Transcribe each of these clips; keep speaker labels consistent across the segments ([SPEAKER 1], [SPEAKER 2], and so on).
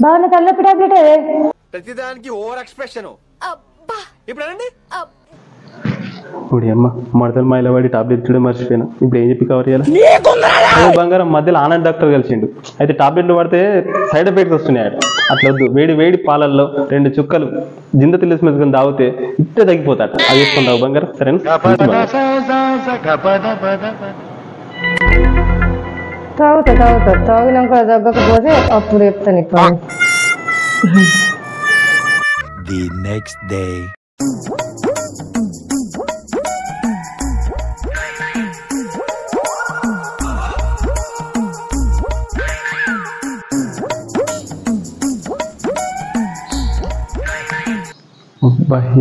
[SPEAKER 1] బాగా తలనొప్పి టాబ్లెట్
[SPEAKER 2] ప్రతిదానికి ఓవర్ ఎక్స్ప్రెషన్. ఇప్పుడు
[SPEAKER 3] ఇప్పుడు అమ్మ మడతలు మైలవాడి టాబ్లెట్ చూడే మర్చిపోయినా. ఇప్పుడు ఏం చెప్పి కవర్ చేయాలి? బంగారం మధ్యలో ఆనంద్ డాక్టర్ కలిసిండు. అయితే టాబ్లెట్లు పడితే సైడ్ ఎఫెక్ట్స్ వస్తున్నాయి. అట్లా వద్దు, వేడి వేడి పాలల్లో 2 చుక్కలు జింద తిల్లేసి మెతుకుని తాగితే ఇట్టే తగ్గిపోతాడు. అది వేసుకుంటావు బంగారం, సరేనా?
[SPEAKER 1] తాగినాక తగ్గకపోతే అప్పుడు చెప్తాను.
[SPEAKER 4] The next day.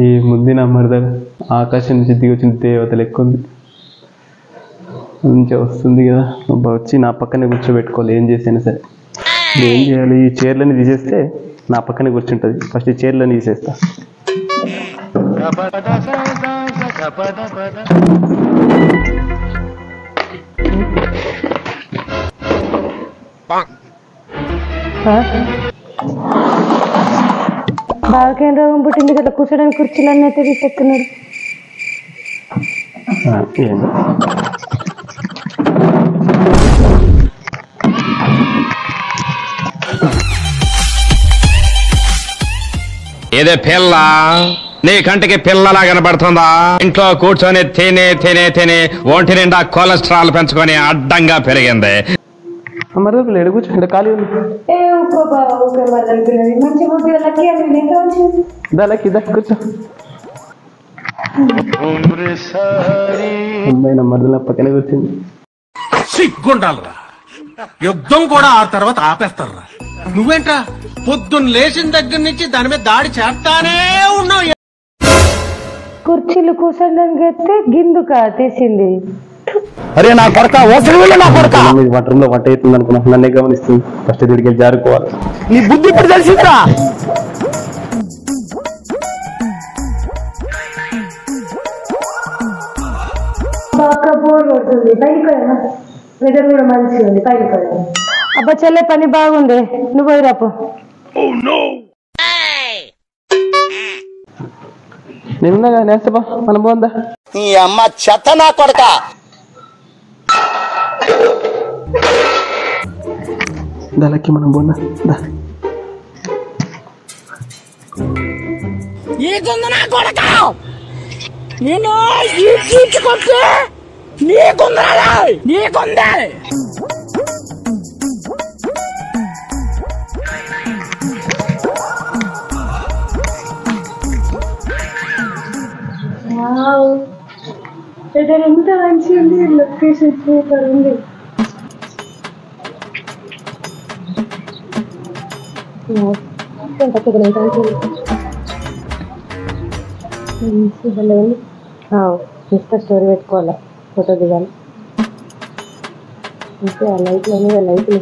[SPEAKER 3] ఈ ముద్దిన మరదలు ఆకాశం నుంచి దిగి వచ్చిన దేవత లెక్క ఉంది. మంచిగా వస్తుంది కదా, వచ్చి నా పక్కనే కూర్చోబెట్టుకోవాలి. ఏం చేసైనా సరే ఏం చేయాలి? ఈ చైర్లని తీసేస్తే నా పక్కనే కూర్చుంటుంది. ఫస్ట్ ఈ చైర్లని తీసేస్తా.
[SPEAKER 1] బాగా రోగం పుట్టింది కదా, కూర్చోడానికి కుర్చీలన్నీ అయితే తీసేస్తున్నాడు.
[SPEAKER 5] ఇదే పిల్ల నీ కంటికి పిల్లలా కనబడుతుందా? ఇంట్లో కూర్చొని తినే తినే తినే ఒంటి నిండా కొలెస్ట్రాల్ పెంచుకొని అడ్డంగా పెరిగింది.
[SPEAKER 3] మరదలు ఎడ కూర్చో, ఇక్కడ ఖాళీ ఉంది. కూర్చో. అమ్మాయి నా మరదల పక్కనే కూర్చుంది.
[SPEAKER 6] సిగ్గుండాలరా, యుద్ధం కూడా ఆ తర్వాత ఆపేస్తారా? నువ్వేంట్రా పొద్దున్న లేచిన దగ్గర నుంచి దాని మీద దాడి చేస్తానే ఉన్నావు.
[SPEAKER 1] కుర్చీలు కూర్చోడానికి అయితే గిందుకా తీసింది.
[SPEAKER 3] అరే నా కొడక, వంట రూమ్ లో వంట అవుతుంది అనుకున్నా, నన్నే గమనిస్తుంది. ఫస్ట్ దీడికి జారుకోవాలి. నీ బుద్ధి ఇప్పుడు తెలిసిందిరా.
[SPEAKER 1] బాగా బోర్ కొడుతుంది, పైకి వెదర్ కూడా మంచిగా ఉంది, పైకి. అబ్బా చెల్లె పని బాగుంది, నువ్వు పోయి రాపు.
[SPEAKER 3] నేనున్నాగా, నేస్తపా, మనం పోందా.
[SPEAKER 7] నీ అమ్మ చెత్త నా కొడక.
[SPEAKER 3] దానికి మనం పోందా.
[SPEAKER 1] ఎంత మంచిగా ఉంది, లొకేషన్ సూపర్ ఉంది. స్టోరీ పెట్టుకోవాలి, ఫోటో దిగాలి. ఇంకా లైట్లు అనేవి లైట్లు.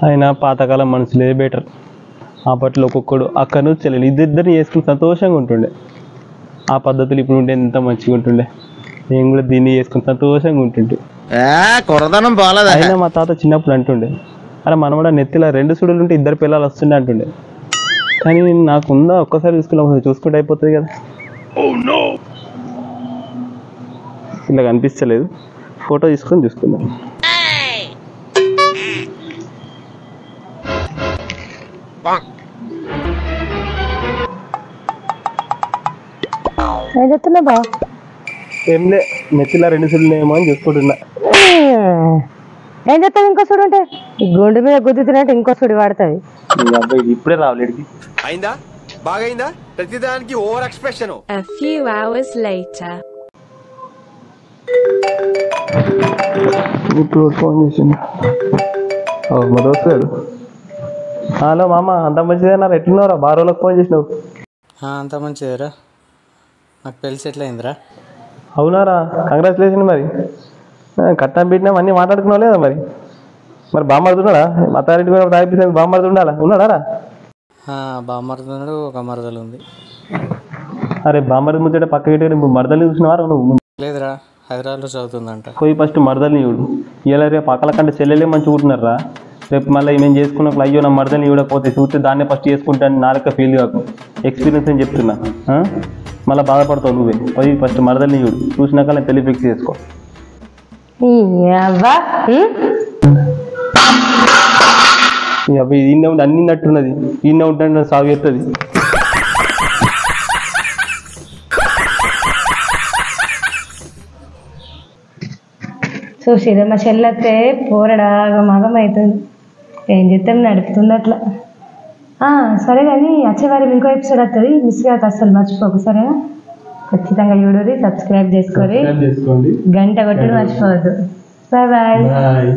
[SPEAKER 3] అయినా పాతకాలం మనుషులే బెటర్. అప్పట్లో ఒక్కొక్కడు అక్కడ నుంచి చెల్లెలు ఇద్దరిని చేసుకుని సంతోషంగా ఉంటుండే. ఆ పద్ధతులు ఇప్పుడు ఉంటే ఎంత మంచిగా ఉంటుండే. నేను కూడా దీన్ని చేసుకుని సంతోషంగా ఉంటుండే. అయినా మా తాత చిన్నప్పుడు అంటుండే, అరే మనం కూడా నెత్తిలో 2 సుడులు ఉంటే 2 పిల్లలు వస్తుండే అంటుండే. కానీ నాకుందా ఒక్కసారి చూసుకుంటే అయిపోతుంది కదా. ఇలా కనిపించలేదు, ఫోటో తీసుకొని చూసుకుందాం.
[SPEAKER 1] ఏం చెప్తున్నా బా?
[SPEAKER 3] ఏంలే, నెత్తిలా 2 సుడులేమో అని చూసుకుంటున్నా.
[SPEAKER 1] ఏం చెప్తావు? ఇంకో సుడు ఉంటే గుండె మీద గుద్దుతున్నట్టు ఇంకో సుడి వాడుతుంది.
[SPEAKER 3] ఇప్పుడే రావలేడికి
[SPEAKER 2] అయిందా? బాగైందా? ప్రతిదానికి over expression.
[SPEAKER 8] A few hours later.
[SPEAKER 3] ఇప్పుడు ఫోన్ చేసిండు. మా దోస్తు గారు. హలో మామ, అంత మంచిదేనా? ఎట్లున్నావురా? బారోళ్ళకి ఫోన్ చేసినావు.
[SPEAKER 9] అంత మంచిదేరా. నాకు పెళ్లి సెటిల్ అయిందిరా.
[SPEAKER 3] అవునారా? కంగ్రాచులేషన్. మరి కట్నం పెట్టినాం, అన్నీ మాట్లాడుకున్నావు లేదా? మరి బామ్మడుతున్నాడా? అత్తారింటి కూడా తాగిపిస్తే బామ్మడుతుండాలా? ఉన్నాడా?
[SPEAKER 9] బామ్మర్ది ఉన్నాడు, ఒక మరదలు ఉంది.
[SPEAKER 3] అరే బామ్మర్ది ముచ్చట పక్క పెట్టి నువ్వు మరదలు చూసినవారా నువ్వు?
[SPEAKER 9] లేదురా, హైదరాబాద్లో చదువుతుందంట.
[SPEAKER 3] పోయి ఫస్ట్ మరదల్ని చూడు. ఇలా రేపు అక్కల కంటే చెల్లెలే మంచిగా ఉంటున్నారా? రేపు మళ్ళీ మేము చేసుకున్నప్పుడు అయ్యో నా మరదల్ని చూడకపోతే చూస్తే దాన్నే ఫస్ట్ చేసుకుంటాను నా లెక్క ఫీల్ కాకు. ఎక్స్పీరియన్స్ అని చెప్తున్నా. మళ్ళీ బాధపడతావు నువ్వే. పోయి ఫస్ట్ మరదల్ని చూడు, చూసినాక నేను పెళ్లి ఫిక్స్ చేసుకో. ఈయన ఉండి అన్ని నట్టున్నది, ఈయన ఉంటాడు సాగు చేస్తుంది.
[SPEAKER 1] చూసిరా మా చెల్లెత్తే పోరడాగా మగం అవుతుంది. ఏం చేస్తాం, నడుపుతుంది అట్లా. సరే కానీ వచ్చేవారం ఇంకో ఎపిసోడ్ వస్తుంది, మిస్ కాదు అసలు మర్చిపోకు. సరేనా? ఖచ్చితంగా చూడరు, సబ్స్క్రైబ్ చేసుకోండి, గంట కొట్టడం మర్చిపోవద్దు. Bye bye.